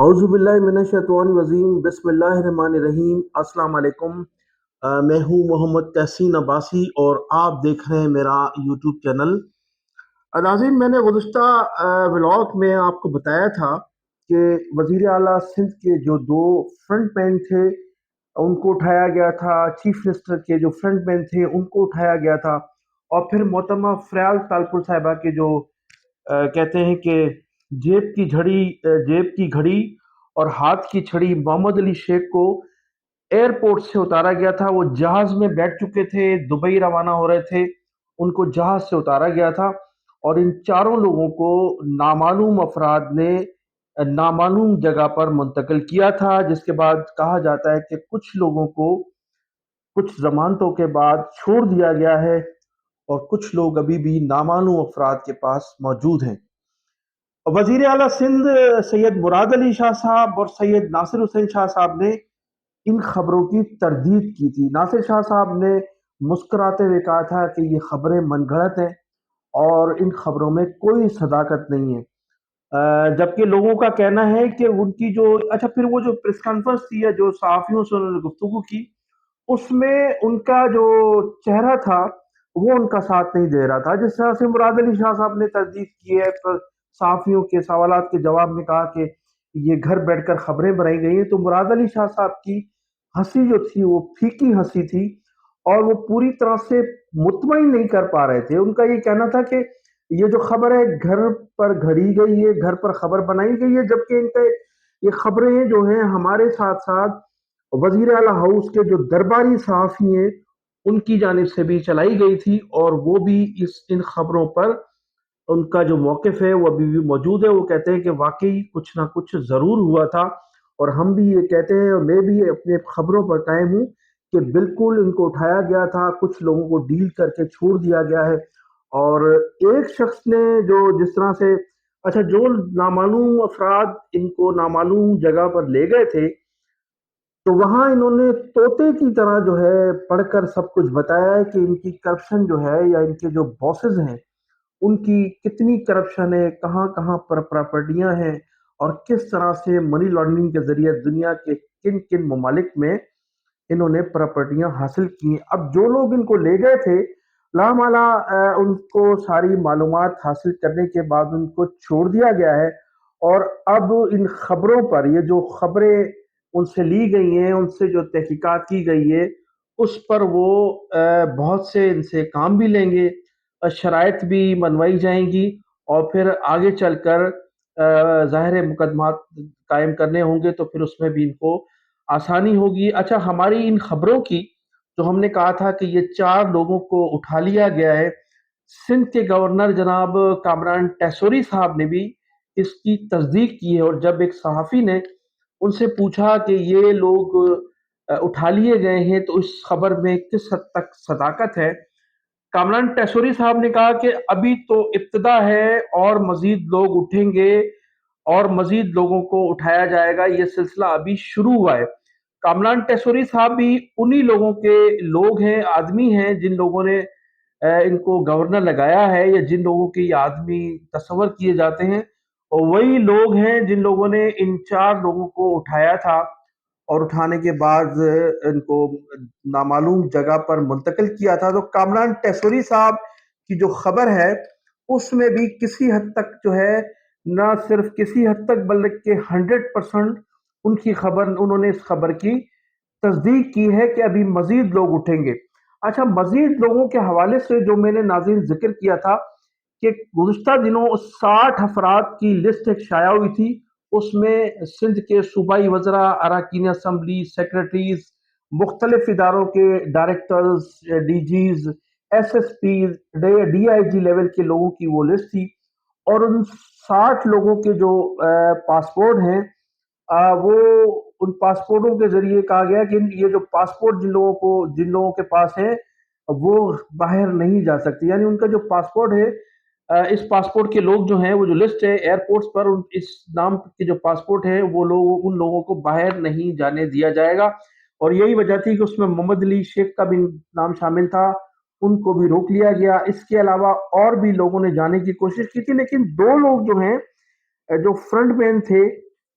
اعوذ باللہ من الشیطان الرجیم بسم اللہ الرحمن الرحیم السلام علیکم۔ میں ہوں محمد تحسین عباسی اور آپ دیکھ رہے ہیں میرا یوٹیوب چینل۔ ناظرین، میں نے گزشتہ ولاگ میں آپ کو بتایا تھا کہ وزیر اعلیٰ سندھ کے جو دو فرنٹ مین تھے ان کو اٹھایا گیا تھا، چیف منسٹر کے جو فرنٹ مین تھے ان کو اٹھایا گیا تھا، اور پھر محترمہ فریال تالپور صاحبہ کے جو کہتے ہیں کہ جیب کی گھڑی اور ہاتھ کی چھڑی محمد علی شیخ کو ایئرپورٹ سے اتارا گیا تھا۔ وہ جہاز میں بیٹھ چکے تھے، دبئی روانہ ہو رہے تھے، ان کو جہاز سے اتارا گیا تھا، اور ان چاروں لوگوں کو نامعلوم افراد نے نامعلوم جگہ پر منتقل کیا تھا، جس کے بعد کہا جاتا ہے کہ کچھ لوگوں کو کچھ ضمانتوں کے بعد چھوڑ دیا گیا ہے، اور کچھ لوگ ابھی بھی نامعلوم افراد کے پاس موجود ہیں۔ وزیر اعلیٰ سندھ سید مراد علی شاہ صاحب اور سید ناصر حسین شاہ صاحب نے ان خبروں کی تردید کی تھی۔ ناصر شاہ صاحب نے مسکراتے ہوئے کہا تھا کہ یہ خبریں من گھڑت ہیں اور ان خبروں میں کوئی صداقت نہیں ہے، جبکہ لوگوں کا کہنا ہے کہ ان کی پھر وہ جو پریس کانفرنس تھی یا جو صحافیوں سے انہوں نے گفتگو کی، اس میں ان کا جو چہرہ تھا وہ ان کا ساتھ نہیں دے رہا تھا۔ جس طرح سے مراد علی شاہ صاحب نے تردید کی ہے، صحافیوں کے سوالات کے جواب میں کہا کہ یہ گھر بیٹھ کر خبریں بنائی گئی ہیں، تو مراد علی شاہ صاحب کی ہنسی جو تھی وہ پھیکی ہنسی تھی، اور وہ پوری طرح سے مطمئن نہیں کر پا رہے تھے۔ ان کا یہ کہنا تھا کہ یہ جو خبر ہے گھر پر گھڑی گئی ہے، گھر پر خبر بنائی گئی ہے، جبکہ ان کے یہ خبریں جو ہیں ہمارے ساتھ ساتھ وزیر اعلیٰ ہاؤس کے جو درباری صحافی ہیں ان کی جانب سے بھی چلائی گئی تھی، اور وہ بھی ان خبروں پر ان کا جو موقف ہے وہ ابھی بھی موجود ہے۔ وہ کہتے ہیں کہ واقعی کچھ نہ کچھ ضرور ہوا تھا، اور ہم بھی یہ کہتے ہیں، اور میں بھی اپنے خبروں پر قائم ہوں کہ بالکل ان کو اٹھایا گیا تھا، کچھ لوگوں کو ڈیل کر کے چھوڑ دیا گیا ہے، اور ایک شخص نے جس طرح سے جو نامعلوم افراد ان کو نامعلوم جگہ پر لے گئے تھے، تو وہاں انہوں نے طوطے کی طرح پڑھ کر سب کچھ بتایا ہے کہ ان کی کرپشن یا ان کے جو باسز ہیں ان کی کتنی کرپشن ہے، کہاں کہاں پر پراپرٹیاں ہیں، اور کس طرح سے منی لانڈرنگ کے ذریعے دنیا کے کن کن ممالک میں انہوں نے پراپرٹیاں حاصل کی ہیں۔ اب جو لوگ ان کو لے گئے تھے، لامالا ان کو ساری معلومات حاصل کرنے کے بعد ان کو چھوڑ دیا گیا ہے، اور اب ان خبروں پر یہ جو خبریں ان سے لی گئی ہیں، ان سے جو تحقیقات کی گئی ہے، اس پر وہ بہت سے ان سے کام بھی لیں گے، شرائط بھی منوائی جائیں گی، اور پھر آگے چل کر ظاہر مقدمات قائم کرنے ہوں گے، تو پھر اس میں بھی ان کو آسانی ہوگی۔ ہماری ان خبروں کی جو ہم نے کہا تھا کہ یہ 4 لوگوں کو اٹھا لیا گیا ہے، سندھ کے گورنر جناب کامران ٹیسوری صاحب نے بھی اس کی تصدیق کی ہے، اور جب ایک صحافی نے ان سے پوچھا کہ یہ لوگ اٹھا لیے گئے ہیں تو اس خبر میں کس حد تک صداقت ہے، کامران ٹیسوری صاحب نے کہا کہ ابھی تو ابتدا ہے، اور مزید لوگ اٹھیں گے اور مزید لوگوں کو اٹھایا جائے گا، یہ سلسلہ ابھی شروع ہوا ہے۔ کامران ٹیسوری صاحب بھی انہی لوگوں کے لوگ ہیں، آدمی ہیں، جن لوگوں نے ان کو گورنر لگایا ہے، یا جن لوگوں کے یہ آدمی تصور کیے جاتے ہیں، اور وہی لوگ ہیں جن لوگوں نے ان 4 لوگوں کو اٹھایا تھا، اور اٹھانے کے بعد ان کو نامعلوم جگہ پر منتقل کیا تھا۔ تو کامران ٹیسوری صاحب کی جو خبر ہے اس میں بھی کسی حد تک نہ صرف کسی حد تک بلکہ 100% ان کی خبر، انہوں نے اس خبر کی تصدیق کی ہے کہ ابھی مزید لوگ اٹھیں گے۔ مزید لوگوں کے حوالے سے جو میں نے ناظرین ذکر کیا تھا کہ گزشتہ دنوں 60 افراد کی لسٹ ایک شائع ہوئی تھی، اس میں سندھ کے صوبائی وزراء، اراکین اسمبلی، سیکرٹریز، مختلف اداروں کے directors, D Gs, S S Ps, D I G level کے لوگوں کی وہ لسٹ تھی، اور ان 60 لوگوں کے جو پاسپورٹ ہیں، وہ ان پاسپورٹوں کے ذریعے کہا گیا کہ یہ جو پاسپورٹ جن لوگوں کے پاس ہیں وہ باہر نہیں جا سکتے، یعنی ان کا جو پاسپورٹ ہے، اس پاسپورٹ کے لوگ جو ہیں، وہ جو لسٹ ہے ایئرپورٹس پر، اس نام کے جو پاسپورٹ ہے وہ ان لوگوں کو باہر نہیں جانے دیا جائے گا، اور یہی وجہ تھی کہ اس میں محمد علی شیخ کا بھی نام شامل تھا، ان کو بھی روک لیا گیا۔ اس کے علاوہ اور بھی لوگوں نے جانے کی کوشش کی تھی، لیکن 2 لوگ جو ہیں جو فرنٹ مین تھے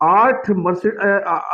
8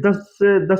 10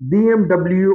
BMW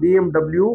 BMW,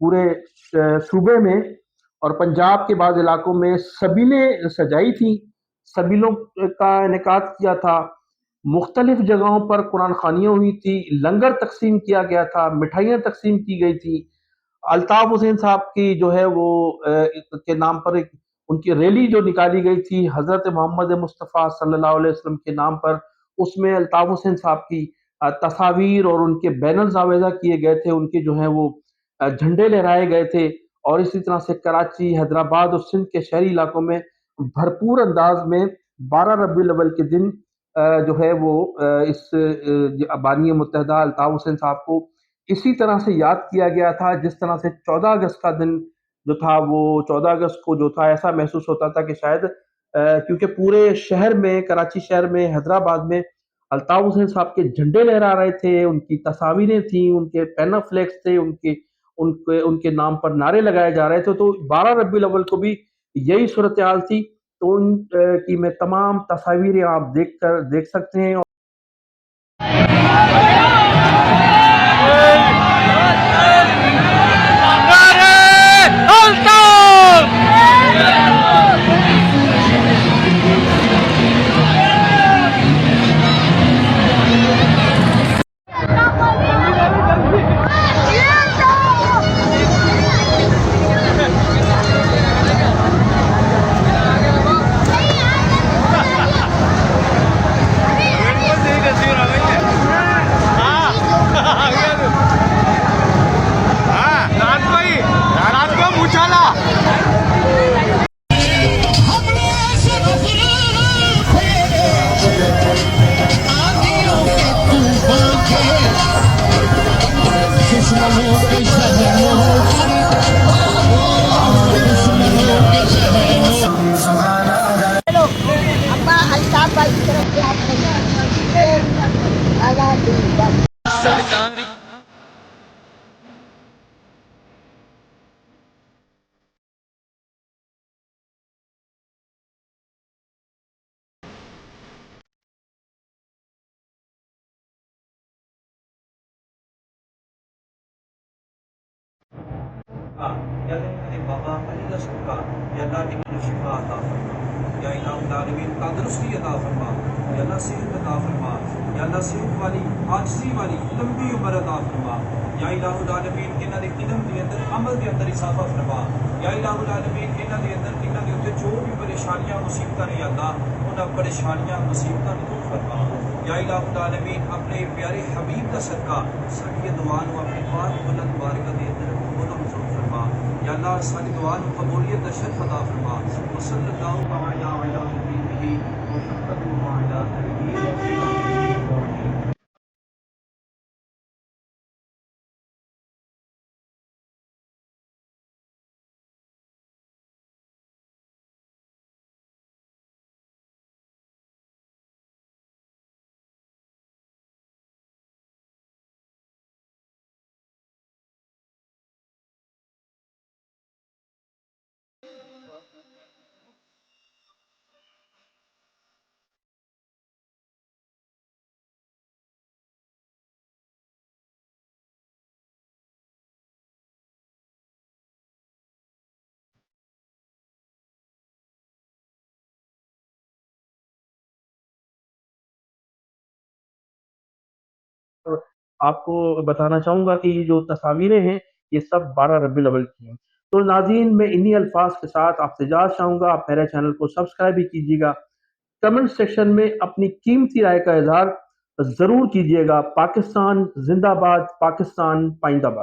پورے صوبے میں اور پنجاب کے بعض علاقوں میں سبھی نے سجائی تھی، سبیلوں کا انعقاد کیا تھا، مختلف جگہوں پر قرآن خوانیاں ہوئی تھی، لنگر تقسیم کیا گیا تھا، مٹھائیاں تقسیم کی گئی تھی۔ الطاف حسین صاحب کی جو ہے وہ کے نام پر ایک ان کی ریلی جو نکالی گئی تھی حضرت محمد مصطفیٰ صلی اللہ علیہ وسلم کے نام پر، اس میں الطاف حسین صاحب کی تصاویر اور ان کے بینرز آویزہ کیے گئے تھے، ان کے جو ہیں وہ جھنڈے لہرائے گئے تھے، اور اسی طرح سے کراچی، حیدرآباد اور سندھ کے شہری علاقوں میں بھرپور انداز میں 12 ربیع الاول کے دن جو ہے وہ اس بانی متحدہ الطاف حسین صاحب کو اسی طرح سے یاد کیا گیا تھا جس طرح سے 14 اگست کا دن جو تھا وہ 14 اگست کو جو تھا ایسا محسوس ہوتا تھا کہ شاید کیونکہ پورے شہر میں، کراچی شہر میں، حیدرآباد میں الطاف حسین صاحب کے جھنڈے لہرا رہے تھے، ان کی تصاویریں تھیں، ان کے پینر فلیکس تھے، ان کے نام پر نعرے لگائے جا رہے تھے، تو 12 ربیع الاول کو بھی یہی صورتحال تھی۔ تو ان کی میں تمام تصاویریں آپ دیکھ سکتے ہیں۔ یا بابا علی رسول کا یا اللہ کی شفا عطا فرما، یا الہ العالمین تندرستی عطا فرما، یا اللہ صحت عطا فرما، یا اللہ صحت والی عاجزی والی لمبی عمر عطا فرما، یا الہ العالمین انہاں دے علم دے اندر عمل دے اندر اضافہ فرما، یا الہ العالمین انہاں دے اندر جو بھی پریشانیاں مصیبتاں نے اللہ انہاں پریشانیاں مصیبتاں دور فرما، یا الہ العالمین اپنے پیارے حبیب کا صدقہ ساری دعا نو اپنی پاک بلند بارگاہ دے اندر منظور فرما، یا اللہ ساری دعا نو قبولیت شرف عطا فرما، وصلی اللہ علی نبیہ محمد وعلی آلہ آپ کو بتانا چاہوں گا کہ یہ جو تصاویریں ہیں یہ سب 12 ربیع الاول کی ہیں۔ تو ناظرین میں انہی الفاظ کے ساتھ آپ سے اجازت چاہوں گا، آپ میرے چینل کو سبسکرائب بھی کیجیے گا، کمنٹ سیکشن میں اپنی قیمتی رائے کا اظہار ضرور کیجیے گا۔ پاکستان زندہ باد، پاکستان پائندہ باد۔